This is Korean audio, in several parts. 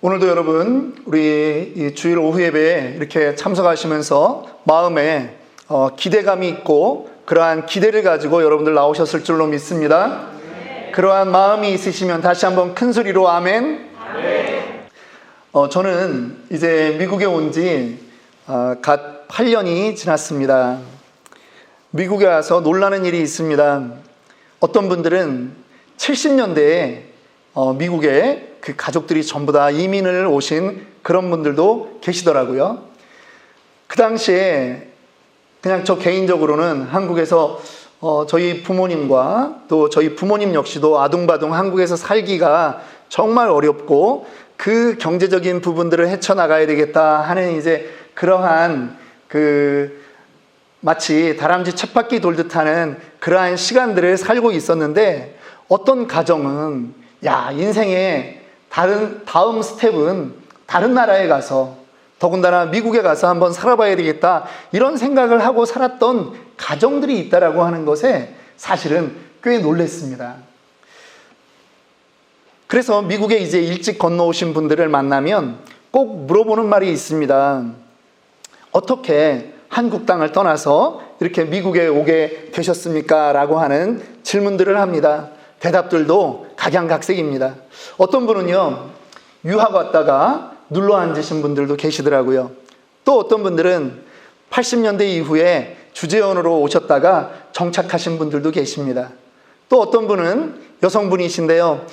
오늘도 여러분 우리 이 주일 오후 예배에 이렇게 참석하시면서 마음에 기대감이 있고 그러한 기대를 가지고 여러분들 나오셨을 줄로 믿습니다. 그러한 마음이 있으시면 다시 한번 큰 소리로 아멘. 저는 이제 미국에 온 지 갓 8년이 지났습니다. 미국에 와서 놀라는 일이 있습니다. 어떤 분들은 70년대에 미국에 그 가족들이 전부 다 이민을 오신 그런 분들도 계시더라고요. 그 당시에 그냥 저 개인적으로는 한국에서 저희 부모님과 또 저희 부모님 역시도 아둥바둥 한국에서 살기가 정말 어렵고 그 경제적인 부분들을 헤쳐나가야 되겠다 하는 이제 그러한 마치 다람쥐 쳇바퀴 돌듯 하는 그러한 시간들을 살고 있었는데 어떤 가정은 인생의 다음 스텝은 다른 나라에 가서 더군다나 미국에 가서 한번 살아봐야 되겠다 이런 생각을 하고 살았던 가정들이 있다라고 하는 것에 사실은 꽤 놀랐습니다. 그래서 미국에 이제 일찍 건너오신 분들을 만나면 꼭 물어보는 말이 있습니다. 어떻게 한국 땅을 떠나서 이렇게 미국에 오게 되셨습니까? 라고 하는 질문들을 합니다. 대답들도 각양각색입니다. 어떤 분은요, 유학 왔다가 눌러 앉으신 분들도 계시더라고요. 또 어떤 분들은 80년대 이후에 주재원으로 오셨다가 정착하신 분들도 계십니다. 또 어떤 분은 여성분이신데요,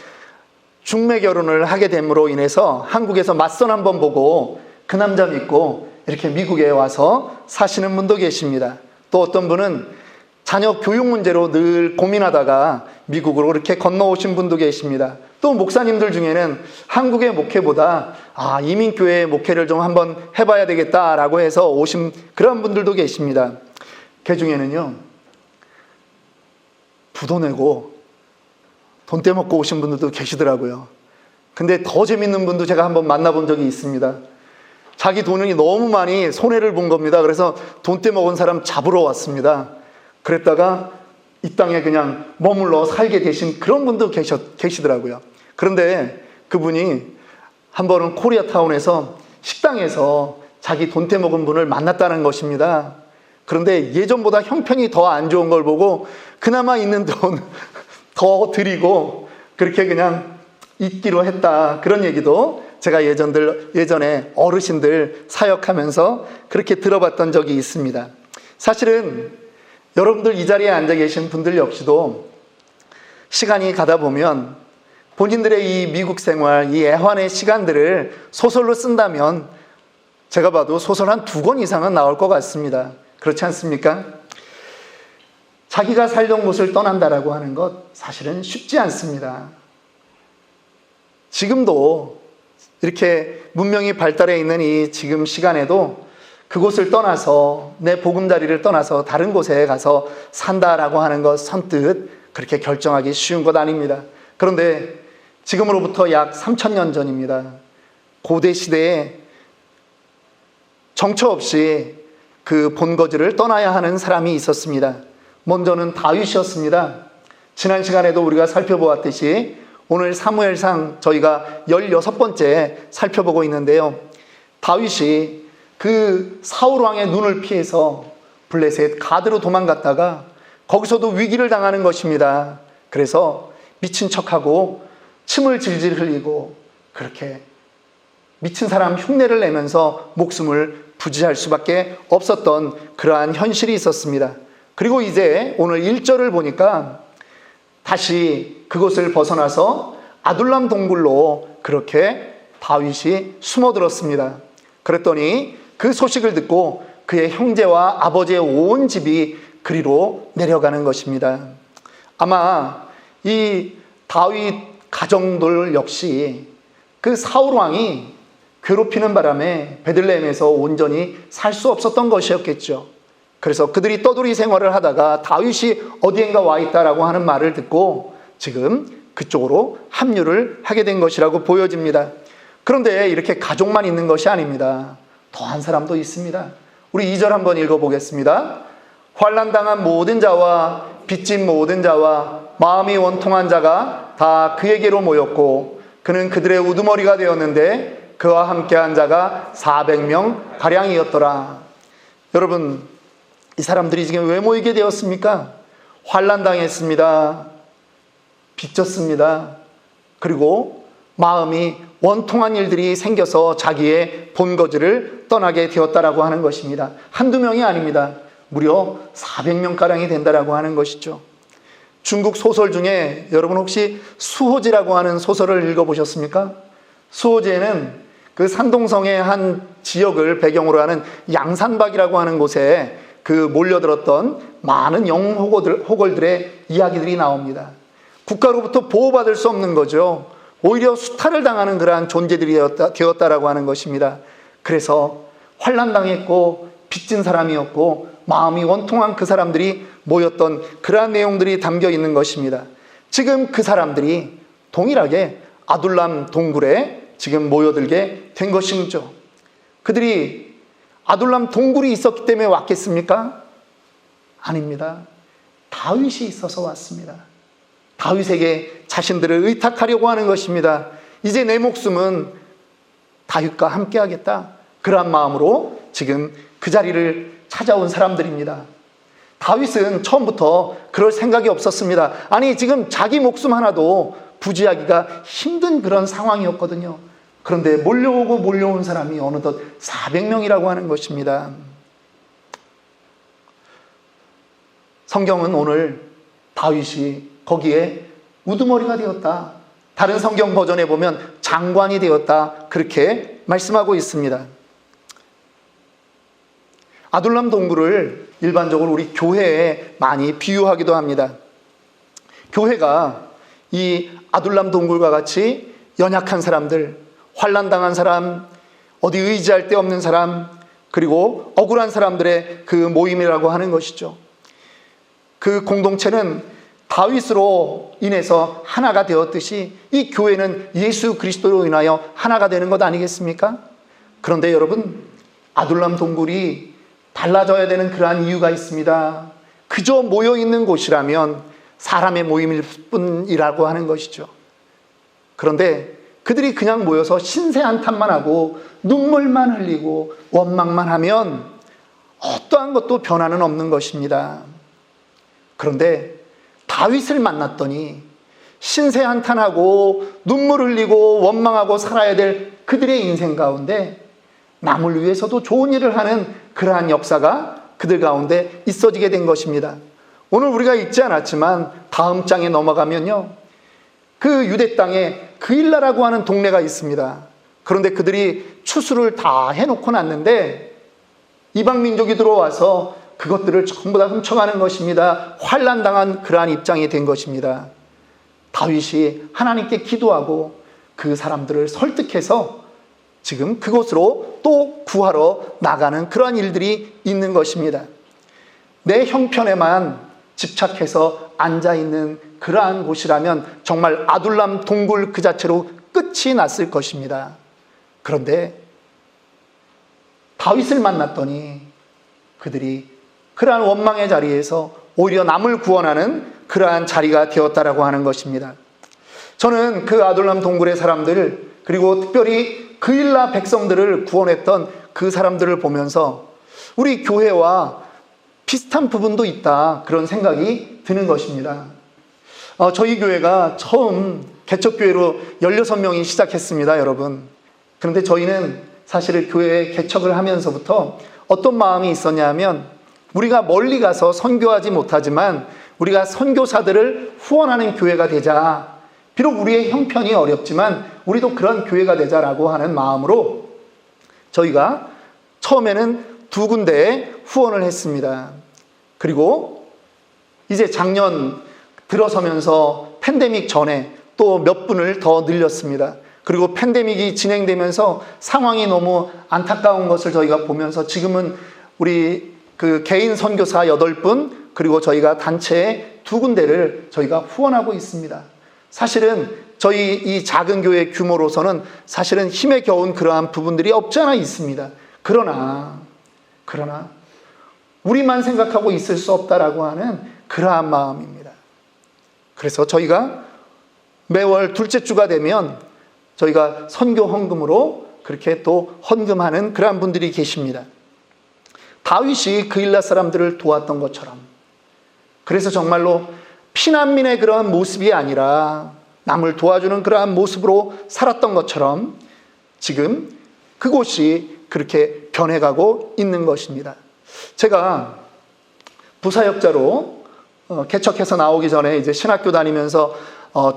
중매 결혼을 하게 됨으로 인해서 한국에서 맞선 한번 보고 그 남자 믿고 이렇게 미국에 와서 사시는 분도 계십니다. 또 어떤 분은 자녀 교육 문제로 늘 고민하다가 미국으로 이렇게 건너오신 분도 계십니다. 또 목사님들 중에는 한국의 목회보다 이민교회 목회를 좀 한번 해봐야 되겠다라고 해서 오신 그런 분들도 계십니다. 그 중에는요, 부도 내고 돈 떼먹고 오신 분들도 계시더라고요. 근데 더 재밌는 분도 제가 한번 만나본 적이 있습니다. 자기 돈이 너무 많이 손해를 본 겁니다. 그래서 돈 떼먹은 사람 잡으러 왔습니다. 그랬다가 이 땅에 그냥 머물러 살게 되신 그런 분도 계시더라고요. 그런데 그분이 한 번은 코리아타운에서 식당에서 자기 돈 떼먹은 분을 만났다는 것입니다. 그런데 예전보다 형편이 더 안 좋은 걸 보고 그나마 있는 돈 더 드리고 그렇게 그냥 있기로 했다. 그런 얘기도 제가 예전에 어르신들 사역하면서 그렇게 들어봤던 적이 있습니다. 사실은 여러분들 이 자리에 앉아 계신 분들 역시도 시간이 가다 보면 본인들의 이 미국 생활, 이 애환의 시간들을 소설로 쓴다면 제가 봐도 소설 한 2권 이상은 나올 것 같습니다. 그렇지 않습니까? 자기가 살던 곳을 떠난다라고 하는 것 사실은 쉽지 않습니다. 지금도 이렇게 문명이 발달해 있는 이 지금 시간에도 그곳을 떠나서 내 보금자리를 떠나서 다른 곳에 가서 산다라고 하는 것 선뜻 그렇게 결정하기 쉬운 것 아닙니다. 그런데 지금으로부터 약 3000년 전입니다. 고대 시대에 정처 없이 그 본거지를 떠나야 하는 사람이 있었습니다. 먼저는 다윗이었습니다. 지난 시간에도 우리가 살펴보았듯이 오늘 사무엘상 저희가 16번째 살펴보고 있는데요. 다윗이 그 사울왕의 눈을 피해서 블레셋 가드로 도망갔다가 거기서도 위기를 당하는 것입니다. 그래서 미친 척하고 침을 질질 흘리고 그렇게 미친 사람 흉내를 내면서 목숨을 부지할 수밖에 없었던 그러한 현실이 있었습니다. 그리고 이제 오늘 1절을 보니까 다시 그곳을 벗어나서 아둘람 동굴로 그렇게 다윗이 숨어들었습니다. 그랬더니 그 소식을 듣고 그의 형제와 아버지의 온 집이 그리로 내려가는 것입니다. 아마 이 다윗 가정들 역시 그 사울왕이 괴롭히는 바람에 베들레헴에서 온전히 살 수 없었던 것이었겠죠. 그래서 그들이 떠돌이 생활을 하다가 다윗이 어디엔가 와 있다라고 하는 말을 듣고 지금 그쪽으로 합류를 하게 된 것이라고 보여집니다. 그런데 이렇게 가족만 있는 것이 아닙니다. 더한 사람도 있습니다. 우리 2절 한번 읽어보겠습니다. 환난당한 모든 자와 빚진 모든 자와 마음이 원통한 자가 다 그에게로 모였고 그는 그들의 우두머리가 되었는데 그와 함께한 자가 400명 가량이었더라. 여러분, 이 사람들이 지금 왜 모이게 되었습니까? 환난 당했습니다. 빚졌습니다. 그리고 마음이 원통한 일들이 생겨서 자기의 본거지를 떠나게 되었다라고 하는 것입니다. 한두 명이 아닙니다. 무려 400명가량이 된다라고 하는 것이죠. 중국 소설 중에 여러분 혹시 수호지라고 하는 소설을 읽어보셨습니까? 수호지에는 그 산동성의 한 지역을 배경으로 하는 양산박이라고 하는 곳에 그 몰려들었던 많은 영웅호걸들의 이야기들이 나옵니다. 국가로부터 보호받을 수 없는 거죠. 오히려 수탈을 당하는 그러한 존재들이 되었다라고 하는 것입니다. 그래서 환난당했고 빚진 사람이었고 마음이 원통한 그 사람들이 모였던 그러한 내용들이 담겨 있는 것입니다. 지금 그 사람들이 동일하게 아둘람 동굴에 지금 모여들게 된 것이죠. 그들이 아둘람 동굴이 있었기 때문에 왔겠습니까? 아닙니다. 다윗이 있어서 왔습니다. 다윗에게 자신들을 의탁하려고 하는 것입니다. 이제 내 목숨은 다윗과 함께 하겠다. 그러한 마음으로 지금 그 자리를 찾아온 사람들입니다. 다윗은 처음부터 그럴 생각이 없었습니다. 아니, 지금 자기 목숨 하나도 부지하기가 힘든 그런 상황이었거든요. 그런데 몰려온 사람이 어느덧 400명이라고 하는 것입니다. 성경은 오늘 다윗이 거기에 우두머리가 되었다. 다른 성경 버전에 보면 장관이 되었다. 그렇게 말씀하고 있습니다. 아둘람 동굴을 일반적으로 우리 교회에 많이 비유하기도 합니다. 교회가 이 아둘람 동굴과 같이 연약한 사람들, 환난당한 사람, 어디 의지할 데 없는 사람, 그리고 억울한 사람들의 그 모임이라고 하는 것이죠. 그 공동체는 다윗으로 인해서 하나가 되었듯이 이 교회는 예수 그리스도로 인하여 하나가 되는 것 아니겠습니까? 그런데 여러분, 아둘람 동굴이 달라져야 되는 그러한 이유가 있습니다. 그저 모여있는 곳이라면 사람의 모임일 뿐이라고 하는 것이죠. 그런데 그들이 그냥 모여서 신세 한탄만 하고 눈물만 흘리고 원망만 하면 어떠한 것도 변화는 없는 것입니다. 그런데 다윗을 만났더니 신세 한탄하고 눈물 흘리고 원망하고 살아야 될 그들의 인생 가운데 남을 위해서도 좋은 일을 하는 그러한 역사가 그들 가운데 있어지게 된 것입니다. 오늘 우리가 읽지 않았지만 다음 장에 넘어가면요, 그 유대 땅에 그일라라고 하는 동네가 있습니다. 그런데 그들이 추수를 다 해놓고 났는데 이방 민족이 들어와서 그것들을 전부 다 훔쳐가는 것입니다. 환난당한 그러한 입장이 된 것입니다. 다윗이 하나님께 기도하고 그 사람들을 설득해서 지금 그곳으로 또 구하러 나가는 그러한 일들이 있는 것입니다. 내 형편에만 집착해서 앉아있는 그러한 곳이라면 정말 아둘람 동굴 그 자체로 끝이 났을 것입니다. 그런데 다윗을 만났더니 그들이 그러한 원망의 자리에서 오히려 남을 구원하는 그러한 자리가 되었다라고 하는 것입니다. 저는 그 아둘람 동굴의 사람들, 그리고 특별히 그일라 백성들을 구원했던 그 사람들을 보면서 우리 교회와 비슷한 부분도 있다, 그런 생각이 드는 것입니다. 저희 교회가 처음 개척교회로 16명이 시작했습니다, 여러분. 그런데 저희는 사실 교회 개척을 하면서부터 어떤 마음이 있었냐 하면, 우리가 멀리 가서 선교하지 못하지만 우리가 선교사들을 후원하는 교회가 되자. 비록 우리의 형편이 어렵지만 우리도 그런 교회가 되자라고 하는 마음으로 저희가 처음에는 2군데에 후원을 했습니다. 그리고 이제 작년 들어서면서 팬데믹 전에 또 몇 분을 더 늘렸습니다. 그리고 팬데믹이 진행되면서 상황이 너무 안타까운 것을 저희가 보면서 지금은 우리 그 개인 선교사 8분, 그리고 저희가 단체에 2군데를 저희가 후원하고 있습니다. 사실은 저희 이 작은 교회 규모로서는 사실은 힘에 겨운 그러한 부분들이 없지 않아 있습니다. 그러나 우리만 생각하고 있을 수 없다라고 하는 그러한 마음입니다. 그래서 저희가 매월 둘째 주가 되면 저희가 선교 헌금으로 그렇게 또 헌금하는 그러한 분들이 계십니다. 다윗이 그일라 사람들을 도왔던 것처럼, 그래서 정말로 피난민의 그러한 모습이 아니라 남을 도와주는 그러한 모습으로 살았던 것처럼 지금 그곳이 그렇게 변해가고 있는 것입니다. 제가 부사역자로 개척해서 나오기 전에 이제 신학교 다니면서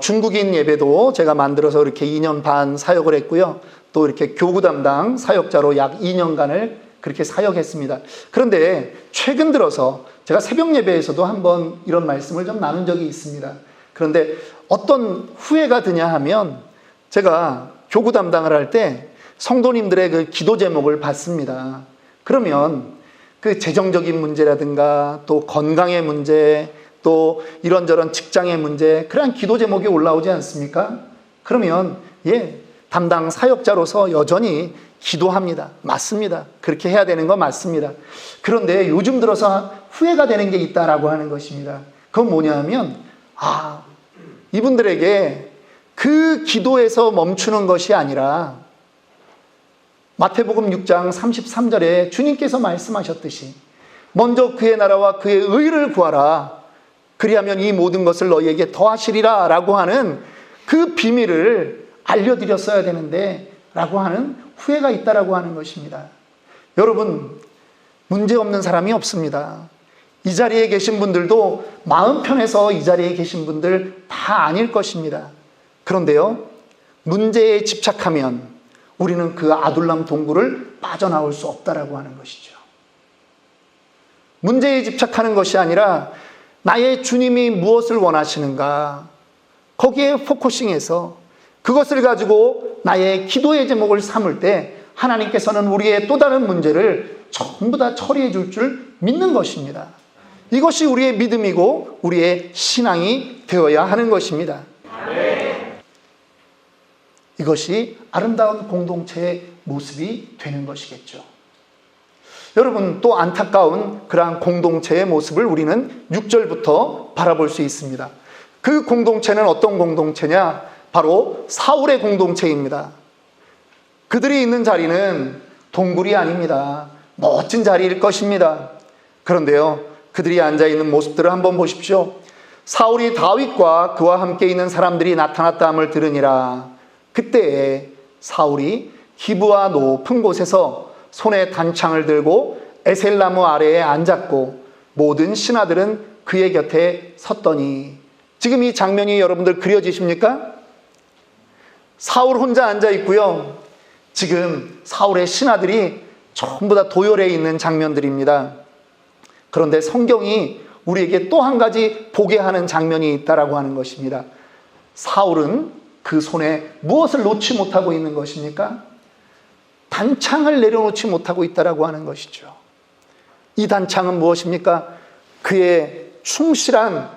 중국인 예배도 제가 만들어서 이렇게 2년 반 사역을 했고요. 또 이렇게 교구 담당 사역자로 약 2년간을 그렇게 사역했습니다. 그런데 최근 들어서 제가 새벽 예배에서도 한번 이런 말씀을 좀 나눈 적이 있습니다. 그런데 어떤 후회가 드냐 하면, 제가 교구 담당을 할 때 성도님들의 그 기도 제목을 받습니다. 그러면 그 재정적인 문제라든가 또 건강의 문제, 또 이런저런 직장의 문제, 그러한 기도 제목이 올라오지 않습니까? 그러면 담당 사역자로서 여전히 기도합니다. 맞습니다. 그렇게 해야 되는 거 맞습니다. 그런데 요즘 들어서 후회가 되는 게 있다라고 하는 것입니다. 그건 뭐냐 하면, 이분들에게 그 기도에서 멈추는 것이 아니라 마태복음 6장 33절에 주님께서 말씀하셨듯이 먼저 그의 나라와 그의 의를 구하라, 그리하면 이 모든 것을 너희에게 더하시리라 라고 하는 그 비밀을 알려드렸어야 되는데 라고 하는 후회가 있다라고 하는 것입니다. 여러분, 문제 없는 사람이 없습니다. 이 자리에 계신 분들도 마음 편해서 이 자리에 계신 분들 다 아닐 것입니다. 그런데요, 문제에 집착하면 우리는 그 아둘람 동굴을 빠져나올 수 없다라고 하는 것이죠. 문제에 집착하는 것이 아니라 나의 주님이 무엇을 원하시는가, 거기에 포커싱해서 그것을 가지고 나의 기도의 제목을 삼을 때 하나님께서는 우리의 또 다른 문제를 전부 다 처리해 줄 줄 믿는 것입니다. 이것이 우리의 믿음이고 우리의 신앙이 되어야 하는 것입니다. 이것이 아름다운 공동체의 모습이 되는 것이겠죠. 여러분, 또 안타까운 그러한 공동체의 모습을 우리는 6절부터 바라볼 수 있습니다. 그 공동체는 어떤 공동체냐? 바로 사울의 공동체입니다. 그들이 있는 자리는 동굴이 아닙니다. 멋진 자리일 것입니다. 그런데요, 그들이 앉아있는 모습들을 한번 보십시오. 사울이 다윗과 그와 함께 있는 사람들이 나타났다함을 들으니라. 그때에 사울이 기브와 높은 곳에서 손에 단창을 들고 에셀나무 아래에 앉았고 모든 신하들은 그의 곁에 섰더니, 지금 이 장면이 여러분들 그려지십니까? 사울 혼자 앉아 있고요. 지금 사울의 신하들이 전부 다 도열해 있는 장면들입니다. 그런데 성경이 우리에게 또 한 가지 보게 하는 장면이 있다라고 하는 것입니다. 사울은 그 손에 무엇을 놓지 못하고 있는 것입니까? 단창을 내려놓지 못하고 있다라고 하는 것이죠. 이 단창은 무엇입니까? 그의 충실한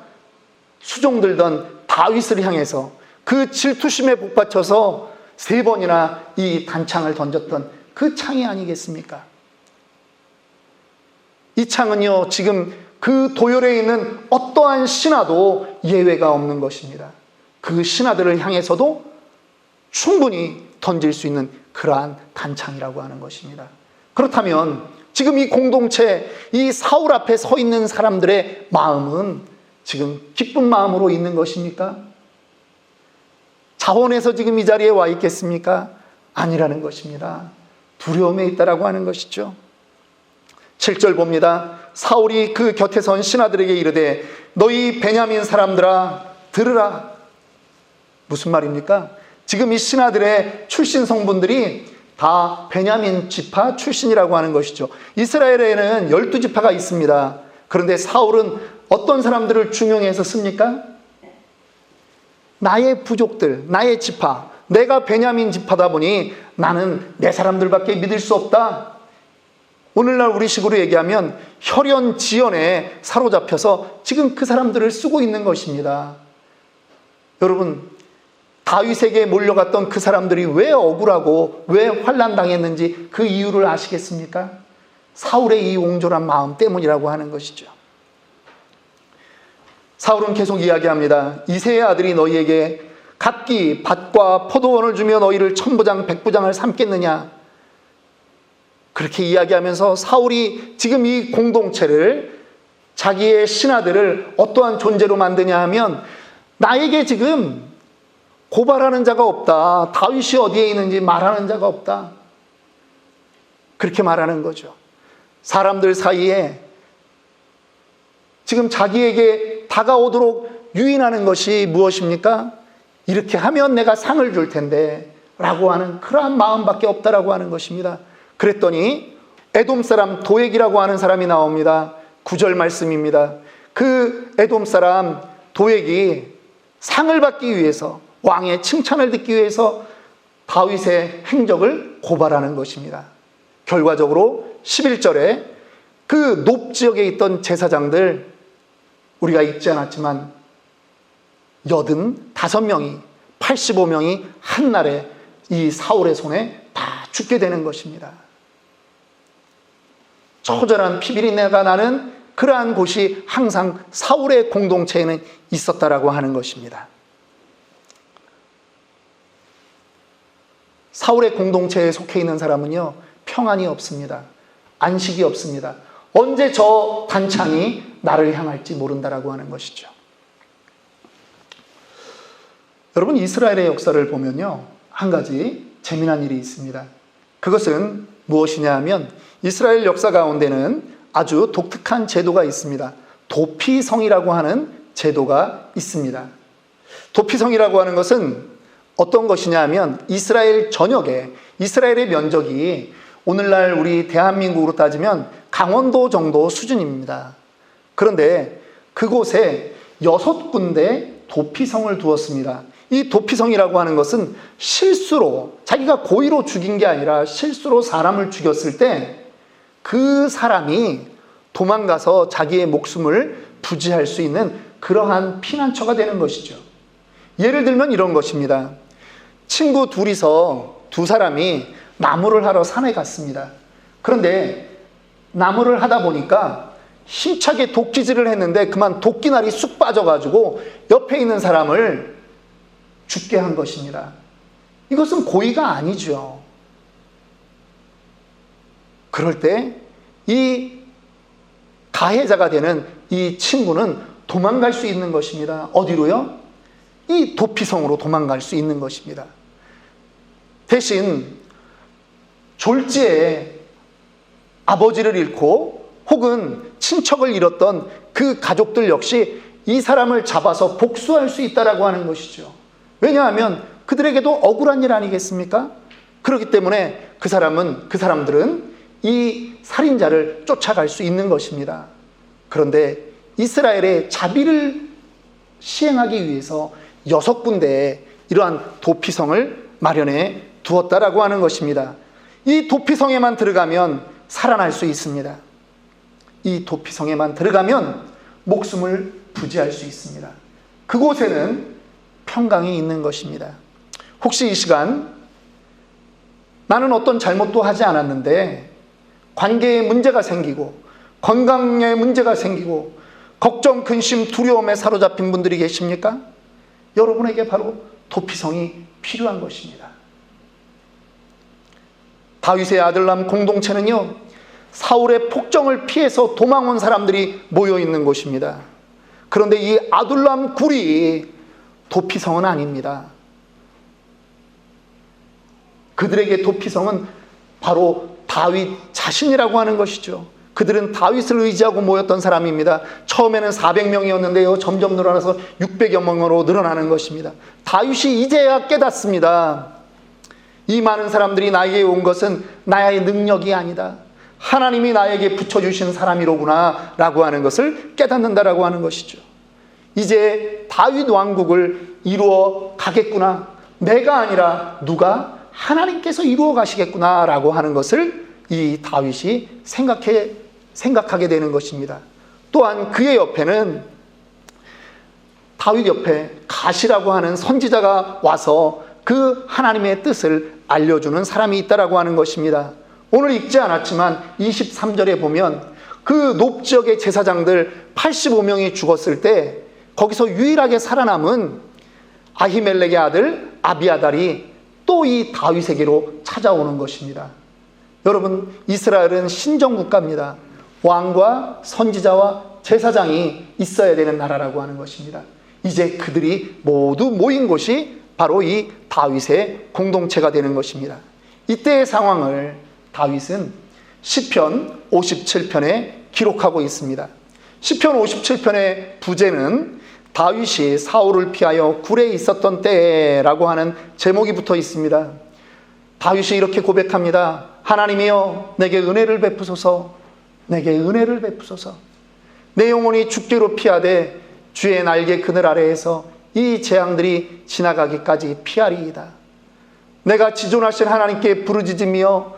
수종들던 다윗을 향해서 그 질투심에 복받쳐서 3번이나 이 단창을 던졌던 그 창이 아니겠습니까? 이 창은요, 지금 그 도열에 있는 어떠한 신하도 예외가 없는 것입니다. 그 신하들을 향해서도 충분히 던질 수 있는 그러한 단창이라고 하는 것입니다. 그렇다면 지금 이 공동체, 이 사울 앞에 서 있는 사람들의 마음은 지금 기쁜 마음으로 있는 것입니까? 자원해서 지금 이 자리에 와 있겠습니까? 아니라는 것입니다. 두려움에 있다라고 하는 것이죠. 7절 봅니다. 사울이 그 곁에 선 신하들에게 이르되 너희 베냐민 사람들아 들으라. 무슨 말입니까? 지금 이 신하들의 출신 성분들이 다 베냐민 지파 출신이라고 하는 것이죠. 이스라엘에는 12지파가 있습니다. 그런데 사울은 어떤 사람들을 중용해서 씁니까? 나의 부족들, 나의 지파, 내가 베냐민 지파다 보니 나는 내 사람들밖에 믿을 수 없다. 오늘날 우리식으로 얘기하면 혈연 지연에 사로잡혀서 지금 그 사람들을 쓰고 있는 것입니다. 여러분, 다윗에게 몰려갔던 그 사람들이 왜 억울하고 왜 환난당했는지 그 이유를 아시겠습니까? 사울의 이 옹졸한 마음 때문이라고 하는 것이죠. 사울은 계속 이야기합니다. 이새의 아들이 너희에게 각기 밭과 포도원을 주며 너희를 천부장 백부장을 삼겠느냐. 그렇게 이야기하면서 사울이 지금 이 공동체를, 자기의 신하들을 어떠한 존재로 만드냐 하면, 나에게 지금 고발하는 자가 없다, 다윗이 어디에 있는지 말하는 자가 없다, 그렇게 말하는 거죠. 사람들 사이에 지금 자기에게 다가오도록 유인하는 것이 무엇입니까? 이렇게 하면 내가 상을 줄 텐데 라고 하는 그러한 마음밖에 없다라고 하는 것입니다. 그랬더니 에돔 사람 도액이라고 하는 사람이 나옵니다. 9절 말씀입니다. 그 에돔 사람 도액이 상을 받기 위해서, 왕의 칭찬을 듣기 위해서 다윗의 행적을 고발하는 것입니다. 결과적으로 11절에 그 높 지역에 있던 제사장들, 우리가 읽지 않았지만 85명이 85명이 한날에 이 사울의 손에 다 죽게 되는 것입니다. 처절한 피비린내가 나는 그러한 곳이 항상 사울의 공동체에는 있었다라고 하는 것입니다. 사울의 공동체에 속해 있는 사람은요, 평안이 없습니다. 안식이 없습니다. 언제 저 단창이 나를 향할지 모른다라고 하는 것이죠. 여러분, 이스라엘의 역사를 보면요, 한 가지 재미난 일이 있습니다. 그것은 무엇이냐 하면, 이스라엘 역사 가운데는 아주 독특한 제도가 있습니다. 도피성이라고 하는 제도가 있습니다. 도피성이라고 하는 것은 어떤 것이냐 하면, 이스라엘 전역에, 이스라엘의 면적이 오늘날 우리 대한민국으로 따지면 강원도 정도 수준입니다. 그런데 그곳에 6군데 도피성을 두었습니다. 이 도피성이라고 하는 것은 실수로, 자기가 고의로 죽인 게 아니라 실수로 사람을 죽였을 때 그 사람이 도망가서 자기의 목숨을 부지할 수 있는 그러한 피난처가 되는 것이죠. 예를 들면 이런 것입니다. 친구 둘이서, 두 사람이 나무를 하러 산에 갔습니다. 그런데 나무를 하다 보니까 힘차게 도끼질을 했는데 그만 도끼날이 쑥 빠져가지고 옆에 있는 사람을 죽게 한 것입니다. 이것은 고의가 아니죠. 그럴 때 이 가해자가 되는 이 친구는 도망갈 수 있는 것입니다. 어디로요? 이 도피성으로 도망갈 수 있는 것입니다. 대신 졸지에 아버지를 잃고 혹은 친척을 잃었던 그 가족들 역시 이 사람을 잡아서 복수할 수 있다라고 하는 것이죠. 왜냐하면 그들에게도 억울한 일 아니겠습니까? 그렇기 때문에 그 사람들은 이 살인자를 쫓아갈 수 있는 것입니다. 그런데 이스라엘의 자비를 시행하기 위해서 6군데의 이러한 도피성을 마련해 두었다라고 하는 것입니다. 이 도피성에만 들어가면 살아날 수 있습니다. 이 도피성에만 들어가면 목숨을 부지할 수 있습니다. 그곳에는 평강이 있는 것입니다. 혹시 이 시간 나는 어떤 잘못도 하지 않았는데 관계에 문제가 생기고 건강에 문제가 생기고 걱정, 근심, 두려움에 사로잡힌 분들이 계십니까? 여러분에게 바로 도피성이 필요한 것입니다. 다윗의 아들람 공동체는요, 사울의 폭정을 피해서 도망온 사람들이 모여 있는 곳입니다. 그런데 이 아둘람 굴이 도피성은 아닙니다. 그들에게 도피성은 바로 다윗 자신이라고 하는 것이죠. 그들은 다윗을 의지하고 모였던 사람입니다. 처음에는 400명이었는데요, 점점 늘어나서 600여 명으로 늘어나는 것입니다. 다윗이 이제야 깨닫습니다. 이 많은 사람들이 나에게 온 것은 나의 능력이 아니다, 하나님이 나에게 붙여주신 사람이로구나 라고 하는 것을 깨닫는다라고 하는 것이죠. 이제 다윗 왕국을 이루어 가겠구나, 내가 아니라 누가? 하나님께서 이루어 가시겠구나 라고 하는 것을 이 다윗이 생각하게 되는 것입니다. 또한 그의 옆에는, 다윗 옆에 가시라고 하는 선지자가 와서 그 하나님의 뜻을 알려주는 사람이 있다라고 하는 것입니다. 오늘 읽지 않았지만 23절에 보면 그 높 지역의 제사장들 85명이 죽었을 때 거기서 유일하게 살아남은 아히멜렉의 아들 아비아달이 또 이 다윗에게로 찾아오는 것입니다. 여러분, 이스라엘은 신정국가입니다. 왕과 선지자와 제사장이 있어야 되는 나라라고 하는 것입니다. 이제 그들이 모두 모인 곳이 바로 이 다윗의 공동체가 되는 것입니다. 이때의 상황을 다윗은 시편 57편에 기록하고 있습니다. 시편 57편의 부제는 다윗이 사울을 피하여 굴에 있었던 때라고 하는 제목이 붙어 있습니다. 다윗이 이렇게 고백합니다. 하나님이여, 내게 은혜를 베푸소서. 내게 은혜를 베푸소서. 내 영혼이 죽기로 피하되 주의 날개 그늘 아래에서 이 재앙들이 지나가기까지 피하리이다. 내가 지존하신 하나님께 부르짖으며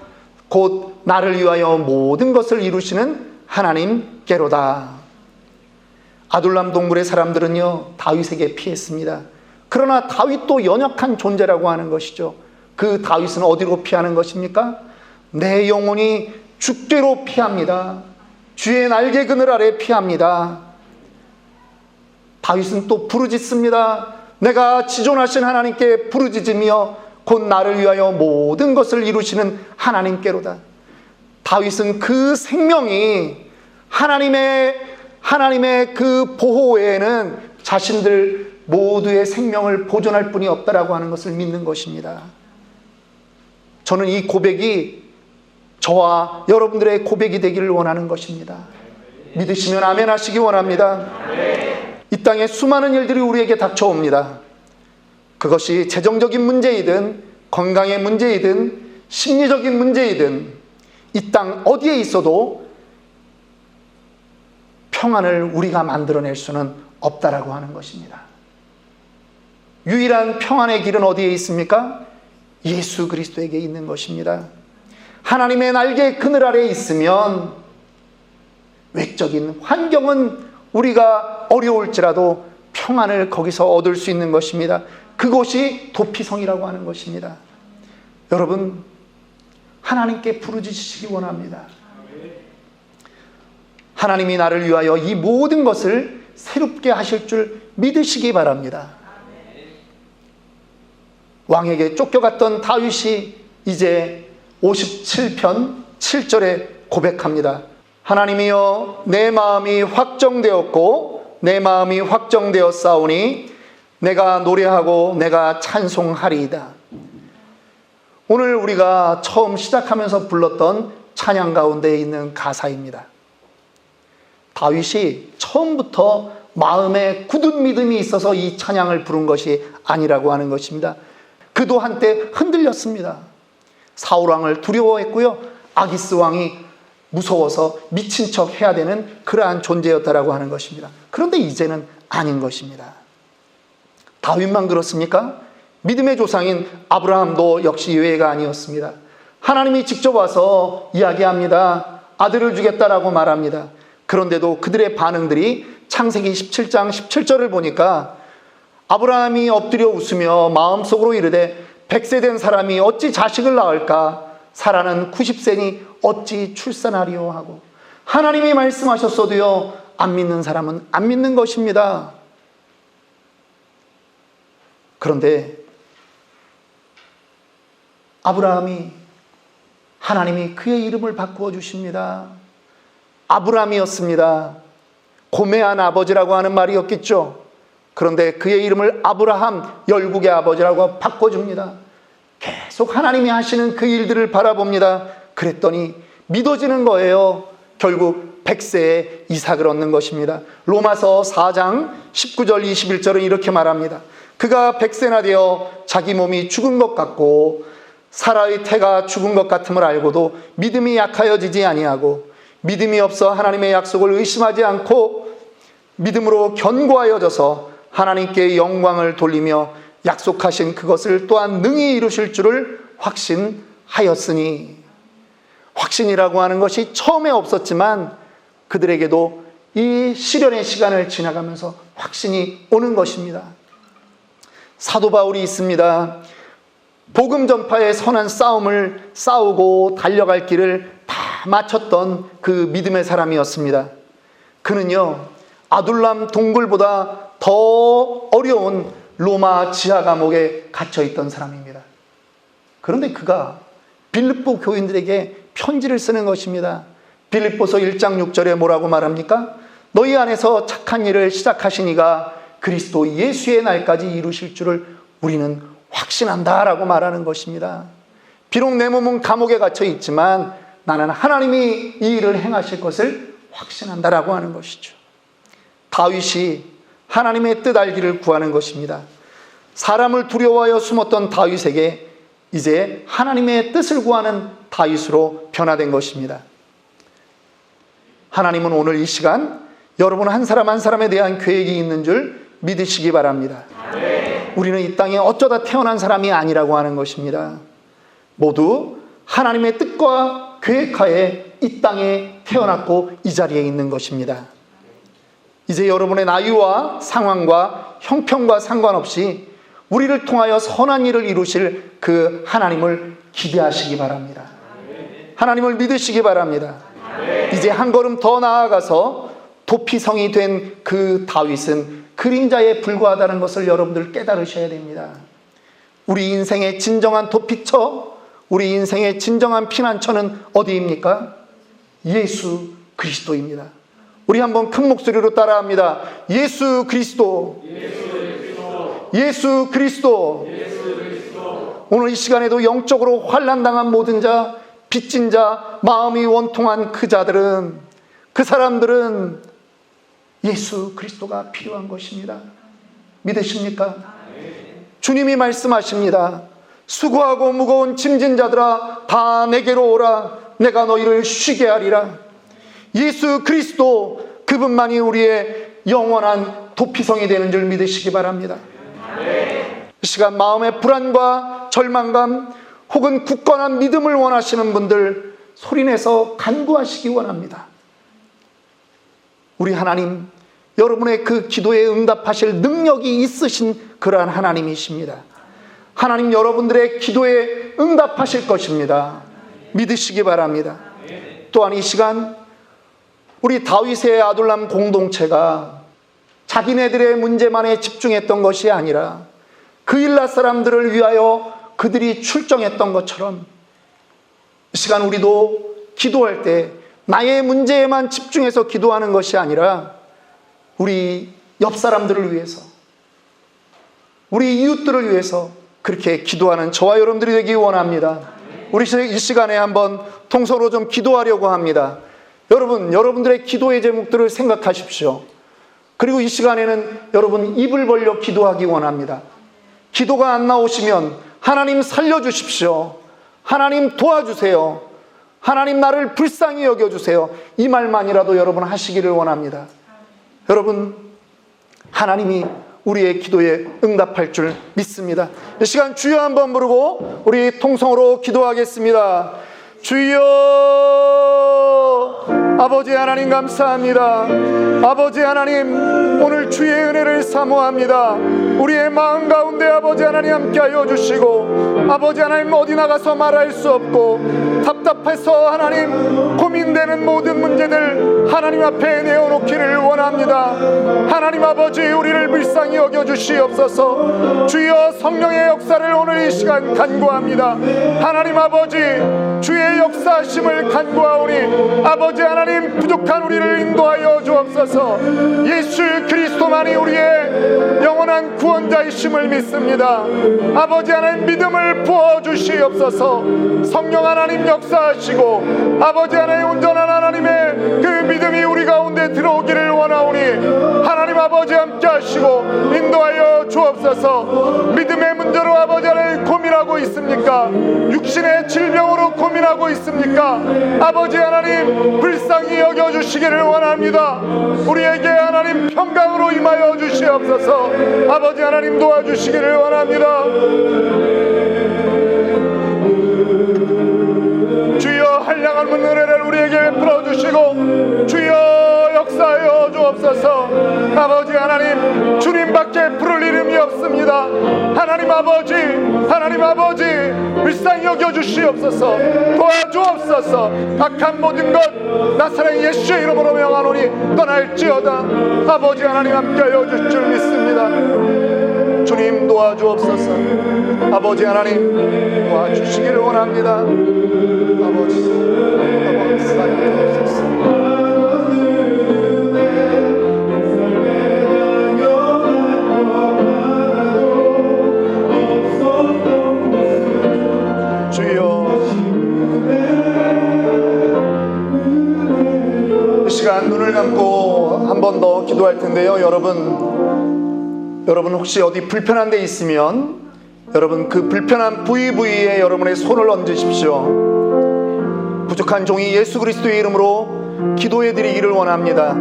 곧 나를 위하여 모든 것을 이루시는 하나님께로다. 아둘람 동굴의 사람들은요, 다윗에게 피했습니다. 그러나 다윗도 연약한 존재라고 하는 것이죠. 그 다윗은 어디로 피하는 것입니까? 내 영혼이 죽게로 피합니다. 주의 날개 그늘 아래 피합니다. 다윗은 또 부르짖습니다. 내가 지존하신 하나님께 부르짖으며 곧 나를 위하여 모든 것을 이루시는 하나님께로다. 다윗은 그 생명이 하나님의 그 보호 외에는 자신들 모두의 생명을 보존할 분이 없다라고 하는 것을 믿는 것입니다. 저는 이 고백이 저와 여러분들의 고백이 되기를 원하는 것입니다. 믿으시면 아멘 하시기 원합니다. 이 땅에 수많은 일들이 우리에게 닥쳐옵니다. 그것이 재정적인 문제이든 건강의 문제이든 심리적인 문제이든 이 땅 어디에 있어도 평안을 우리가 만들어낼 수는 없다라고 하는 것입니다. 유일한 평안의 길은 어디에 있습니까? 예수 그리스도에게 있는 것입니다. 하나님의 날개 그늘 아래에 있으면 외적인 환경은 우리가 어려울지라도 평안을 거기서 얻을 수 있는 것입니다. 그것이 도피성이라고 하는 것입니다. 여러분, 하나님께 부르짖으시기 원합니다. 하나님이 나를 위하여 이 모든 것을 새롭게 하실 줄 믿으시기 바랍니다. 왕에게 쫓겨갔던 다윗이 이제 57편 7절에 고백합니다. 하나님이여, 내 마음이 확정되었고 내 마음이 확정되었사오니 내가 노래하고 내가 찬송하리이다. 오늘 우리가 처음 시작하면서 불렀던 찬양 가운데 있는 가사입니다. 다윗이 처음부터 마음에 굳은 믿음이 있어서 이 찬양을 부른 것이 아니라고 하는 것입니다. 그도 한때 흔들렸습니다. 사울 왕을 두려워했고요, 아기스 왕이 무서워서 미친 척 해야 되는 그러한 존재였다라고 하는 것입니다. 그런데 이제는 아닌 것입니다. 다윗만 그렇습니까? 믿음의 조상인 아브라함도 역시 예외가 아니었습니다. 하나님이 직접 와서 이야기합니다. 아들을 주겠다라고 말합니다. 그런데도 그들의 반응들이 창세기 17장 17절을 보니까 아브라함이 엎드려 웃으며 마음속으로 이르되 100세 된 사람이 어찌 자식을 낳을까? 사라는 90세니 어찌 출산하리요 하고, 하나님이 말씀하셨어도요, 안 믿는 사람은 안 믿는 것입니다. 그런데 하나님이 그의 이름을 바꾸어 주십니다. 아브라함이었습니다. 고매한 아버지라고 하는 말이었겠죠. 그런데 그의 이름을 아브라함, 열국의 아버지라고 바꿔줍니다. 계속 하나님이 하시는 그 일들을 바라봅니다. 그랬더니 믿어지는 거예요. 결국 100세에 이삭을 얻는 것입니다. 로마서 4장 19절 21절은 이렇게 말합니다. 그가 100세나 되어 자기 몸이 죽은 것 같고 사라의 태가 죽은 것 같음을 알고도 믿음이 약하여지지 아니하고 믿음이 없어 하나님의 약속을 의심하지 않고 믿음으로 견고하여져서 하나님께 영광을 돌리며 약속하신 그것을 또한 능히 이루실 줄을 확신하였으니, 확신이라고 하는 것이 처음에 없었지만 그들에게도 이 시련의 시간을 지나가면서 확신이 오는 것입니다. 사도 바울이 있습니다. 복음 전파의 선한 싸움을 싸우고 달려갈 길을 다 마쳤던 그 믿음의 사람이었습니다. 그는요, 아둘람 동굴보다 더 어려운 로마 지하 감옥에 갇혀 있던 사람입니다. 그런데 그가 빌립보 교인들에게 편지를 쓰는 것입니다. 빌립보서 1장 6절에 뭐라고 말합니까? 너희 안에서 착한 일을 시작하신 이가 그리스도 예수의 날까지 이루실 줄을 우리는 확신한다 라고 말하는 것입니다. 비록 내 몸은 감옥에 갇혀 있지만 나는 하나님이 이 일을 행하실 것을 확신한다 라고 하는 것이죠. 다윗이 하나님의 뜻 알기를 구하는 것입니다. 사람을 두려워하여 숨었던 다윗에게 이제 하나님의 뜻을 구하는 다윗으로 변화된 것입니다. 하나님은 오늘 이 시간 여러분 한 사람 한 사람에 대한 계획이 있는 줄 믿으시기 바랍니다. 우리는 이 땅에 어쩌다 태어난 사람이 아니라고 하는 것입니다. 모두 하나님의 뜻과 계획하에 이 땅에 태어났고 이 자리에 있는 것입니다. 이제 여러분의 나이와 상황과 형편과 상관없이 우리를 통하여 선한 일을 이루실 그 하나님을 기대하시기 바랍니다. 하나님을 믿으시기 바랍니다. 이제 한 걸음 더 나아가서 도피성이 된 그 다윗은 그림자에 불과하다는 것을 여러분들 깨달으셔야 됩니다. 우리 인생의 진정한 도피처, 우리 인생의 진정한 피난처는 어디입니까? 예수 그리스도입니다. 우리 한번 큰 목소리로 따라합니다. 예수 그리스도, 예수 그리스도. 오늘 이 시간에도 영적으로 환난당한 모든 자, 빚진 자, 마음이 원통한 그 자들은, 그 사람들은 예수 그리스도가 필요한 것입니다. 믿으십니까? 주님이 말씀하십니다. 수고하고 무거운 짐진 자들아 다 내게로 오라. 내가 너희를 쉬게 하리라. 예수 그리스도, 그분만이 우리의 영원한 도피성이 되는 줄 믿으시기 바랍니다. 이 시간 마음의 불안과 절망감 혹은 굳건한 믿음을 원하시는 분들 소리내서 간구하시기 원합니다. 우리 하나님, 여러분의 그 기도에 응답하실 능력이 있으신 그러한 하나님이십니다. 하나님 여러분들의 기도에 응답하실 것입니다. 믿으시기 바랍니다. 또한 이 시간 우리 다윗의 아둘람 공동체가 자기네들의 문제만에 집중했던 것이 아니라 그일라 사람들을 위하여 그들이 출정했던 것처럼 이 시간 우리도 기도할 때 나의 문제에만 집중해서 기도하는 것이 아니라 우리 옆 사람들을 위해서, 우리 이웃들을 위해서 그렇게 기도하는 저와 여러분들이 되기 원합니다. 우리 이 시간에 한번 통성으로 좀 기도하려고 합니다. 여러분들의 기도의 제목들을 생각하십시오. 그리고 이 시간에는 여러분 입을 벌려 기도하기 원합니다. 기도가 안 나오시면 하나님 살려주십시오. 하나님 도와주세요. 하나님 나를 불쌍히 여겨주세요. 이 말만이라도 여러분 하시기를 원합니다. 여러분, 하나님이 우리의 기도에 응답할 줄 믿습니다. 이 시간 주여 한번 부르고 우리 통성으로 기도하겠습니다. 주여, 아버지 하나님 감사합니다. 아버지 하나님, 오늘 주의 은혜를 사모합니다. 우리의 마음 가운데 아버지 하나님 함께하여 주시고, 아버지 하나님 어디 나가서 말할 수 없고 답답해서 하나님 고민되는 모든 문제들 하나님 앞에 내어놓기를 원합니다. 하나님 아버지, 우리를 불쌍히 여겨주시옵소서. 주여, 성령의 역사를 오늘 이 시간 간구합니다. 하나님 아버지, 주의 역사하심을 간구하오니 아버지 하나님, 부족한 우리를 인도하여 주옵소서. 예수 그리스도만이 우리의 영원한 구원자이심을 믿습니다. 아버지 하나님, 믿음을 부어주시옵소서. 성령 하나님 역사하시고 아버지 하나님, 온전한 하나님의 그 믿음이 우리 가운데 들어오기를 원하오니 하나님 아버지 함께 하시고 인도하여 주옵소서. 믿음의 문제로 아버지 하나님 고민하고 있습니까? 육신의 질병으로 고민하고 있습니까? 아버지 하나님, 불쌍히 여겨주시기를 원합니다. 우리에게 하나님 평강으로 임하여 주시옵소서. 아버지 하나님 도와주시기를 원합니다. 주여, 한량한 은혜를 우리에게 베풀어주시고 주여 역사하여 주옵소서. 아버지 하나님, 주님밖에 부를 이름이 없습니다. 하나님 아버지, 하나님 아버지, 불쌍히 여겨주시옵소서. 도와주옵소서. 악한 모든 것 나사렛 예수의 이름으로 명하노니 떠날지어다. 아버지 하나님 함께하여 주실 줄 믿습니다. 주님 도와주옵소서. 아버지 하나님 도와주시기를 원합니다. 아버지 사용주옵소서. 이 시간 눈을 감고 한 번 더 기도할 텐데요. 여러분 혹시 어디 불편한 데 있으면 여러분 그 불편한 부위에 여러분의 손을 얹으십시오. 부족한 종이 예수 그리스도의 이름으로 기도해 드리기를 원합니다.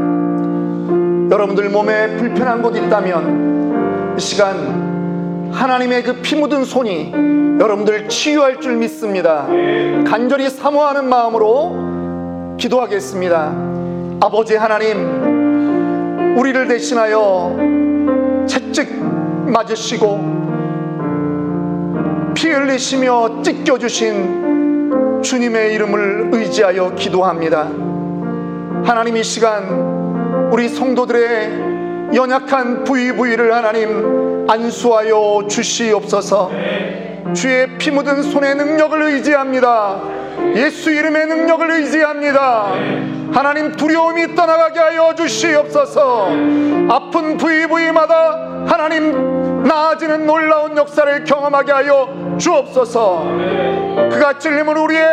여러분들 몸에 불편한 곳 있다면 이 시간 하나님의 그 피 묻은 손이 여러분들 치유할 줄 믿습니다. 간절히 사모하는 마음으로 기도하겠습니다. 아버지 하나님, 우리를 대신하여 채찍 맞으시고 피 흘리시며 찢겨주신 주님의 이름을 의지하여 기도합니다. 하나님, 이 시간 우리 성도들의 연약한 부위를 하나님 안수하여 주시옵소서. 주의 피 묻은 손의 능력을 의지합니다. 예수 이름의 능력을 의지합니다. 하나님, 두려움이 떠나가게 하여 주시옵소서. 아픈 부위마다 하나님 나아지는 놀라운 역사를 경험하게 하여 주옵소서. 그가 찔림은 우리의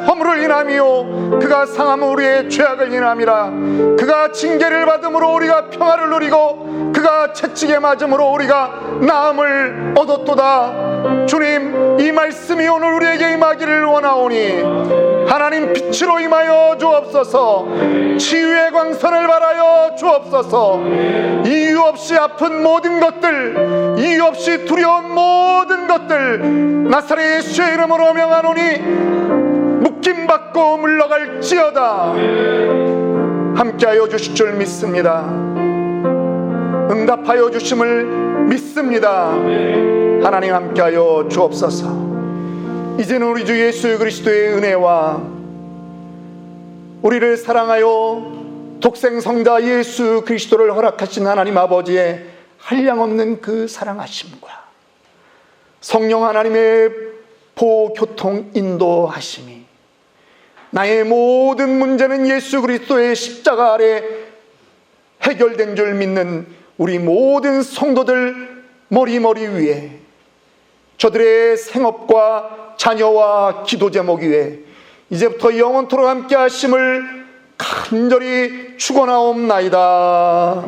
허물을 인함이요 그가 상함은 우리의 죄악을 인함이라. 그가 징계를 받음으로 우리가 평화를 누리고 그가 채찍에 맞음으로 우리가 나음을 얻었도다. 주님, 이 말씀이 오늘 우리에게 임하기를 원하오니 하나님 빛으로 임하여 주옵소서. 치유의 광선을 발하여 주옵소서. 이유 없이 아픈 모든 것들, 이유 없이 두려운 모든 것들 나사렛 예수의 이름으로 명하노니 묶임받고 물러갈지어다. 함께하여 주실 줄 믿습니다. 응답하여 주심을 믿습니다. 하나님, 함께하여 주옵소서. 이제는 우리 주 예수 그리스도의 은혜와 우리를 사랑하여 독생성자 예수 그리스도를 허락하신 하나님 아버지의 한량없는 그 사랑하심과 성령 하나님의 보호 교통 인도하심이 나의 모든 문제는 예수 그리스도의 십자가 아래 해결된 줄 믿는 우리 모든 성도들 머리 위에, 저들의 생업과 자녀와 기도 제목 위에 이제부터 영원토록 함께 하심을 간절히 축원하옵나이다.